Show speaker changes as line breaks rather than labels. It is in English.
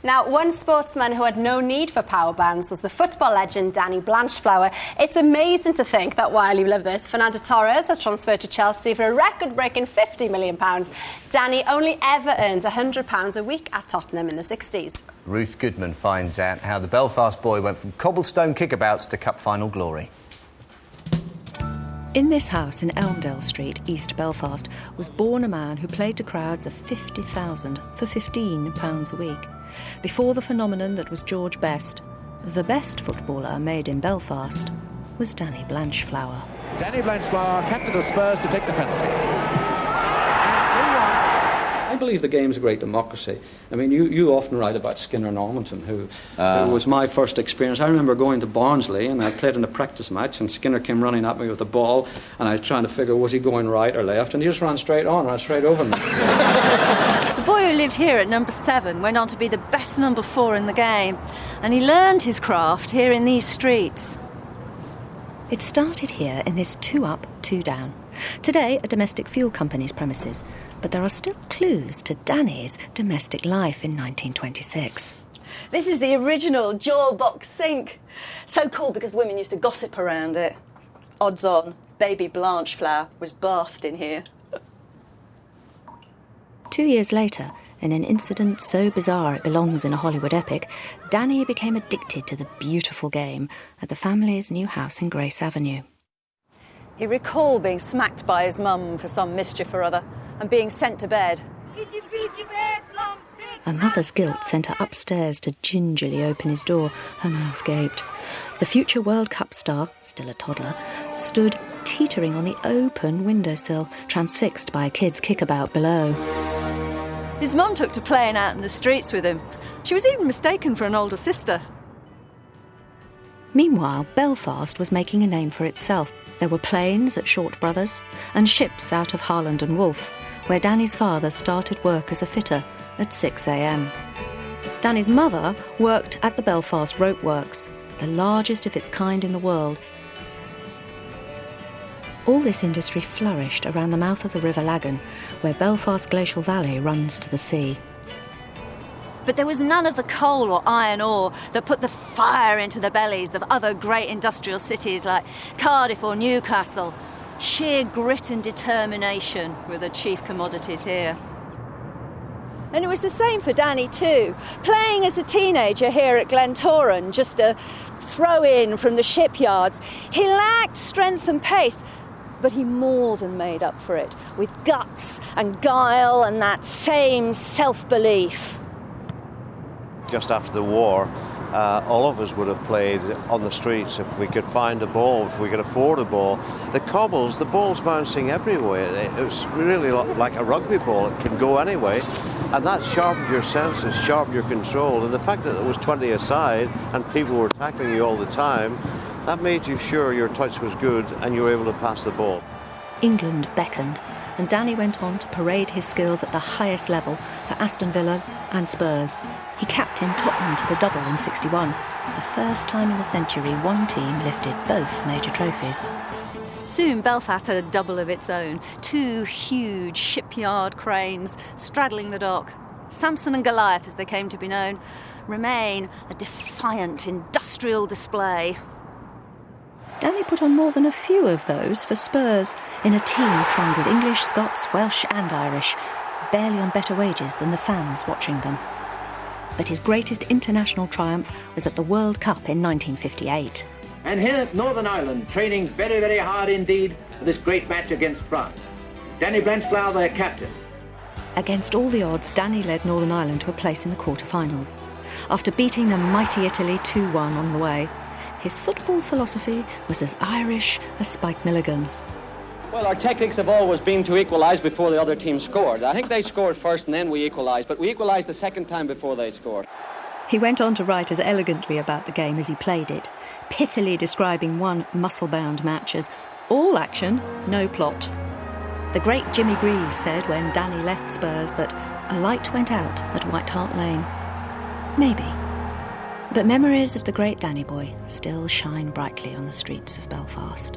Now, one sportsman who had no need for power bands was the football legend Danny Blanchflower. It's amazing to think that while you live this, Fernando Torres has transferred to Chelsea for a record-breaking £50 million. Danny only ever earned £100 a week at Tottenham in the 60s.
Ruth Goodman finds out how the Belfast boy went from cobblestone kickabouts to cup final glory.
In this house in Elmdale Street, East Belfast, was born a man who played to crowds of 50,000 for £15 a week. Before the phenomenon that was George Best, the best footballer made in Belfast was Danny Blanchflower.
Danny Blanchflower, captain of Spurs, to take the penalty.
I believe the game's a great democracy. I mean, you often write about Skinner Normanton, who was my first experience. I remember going to Barnsley and I played in a practice match and Skinner came running at me with the ball and I was trying to figure, was he going right or left? And he just ran straight on, ran straight over me.
The boy who lived here at number 7 went on to be the best number 4 in the game, and he learned his craft here in these streets.
It started here in this 2 up, 2 down. Today, a domestic fuel company's premises, but there are still clues to Danny's domestic life in 1926.
This is the original jaw box sink. So cool because women used to gossip around it. Odds on, baby Blanchflower was bathed in here.
2 years later, in an incident so bizarre it belongs in a Hollywood epic, Danny became addicted to the beautiful game at the family's new house in Grace Avenue.
He recalled being smacked by his mum for some mischief or other and being sent to bed.
A mother's guilt sent her upstairs to gingerly open his door. Her mouth gaped. The future World Cup star, still a toddler, stood teetering on the open windowsill, transfixed by a kid's kickabout below.
His mum took to playing out in the streets with him. She was even mistaken for an older sister.
Meanwhile, Belfast was making a name for itself. There were planes at Short Brothers and ships out of Harland and Wolff, where Danny's father started work as a fitter at 6 a.m. Danny's mother worked at the Belfast Rope Works, the largest of its kind in the world. All this industry flourished around the mouth of the River Lagan, where Belfast Glacial Valley runs to the sea.
But there was none of the coal or iron ore that put the fire into the bellies of other great industrial cities like Cardiff or Newcastle. Sheer grit and determination were the chief commodities here. And it was the same for Danny too. Playing as a teenager here at Glentoran, just a throw-in from the shipyards, he lacked strength and pace, but he more than made up for it with guts and guile and that same self-belief.
Just after the war, all of us would have played on the streets if we could find a ball, if we could afford a ball. The cobbles, the ball's bouncing everywhere. It was really like a rugby ball. It can go anyway. And that sharpened your senses, sharpened your control. And the fact that it was 20 aside and people were tackling you all the time, that made you sure your touch was good and you were able to pass the ball. England
beckoned, and Danny went on to parade his skills at the highest level for Aston Villa and Spurs. He captained Tottenham to the double in '61, the first time in the century one team lifted both major trophies.
Soon Belfast had a double of its own, 2 huge shipyard cranes straddling the dock. Samson and Goliath, as they came to be known, remain a defiant industrial display.
Danny put on more than a few of those for Spurs in a team thronged with English, Scots, Welsh and Irish, barely on better wages than the fans watching them. But his greatest international triumph was at the World Cup in 1958.
And here, Northern Ireland, training very, very hard indeed for this great match against France. Danny Blanchflower, their captain.
Against all the odds, Danny led Northern Ireland to a place in the quarter-finals. After beating the mighty Italy 2-1 on the way, his football philosophy was as Irish as Spike Milligan.
Well, our tactics have always been to equalise before the other team scored. I think they scored first and then we equalised, but we equalised the second time before they scored.
He went on to write as elegantly about the game as he played it, pithily describing one muscle-bound match as all action, no plot. The great Jimmy Greaves said when Danny left Spurs that a light went out at White Hart Lane. Maybe. But memories of the great Danny boy still shine brightly on the streets of Belfast.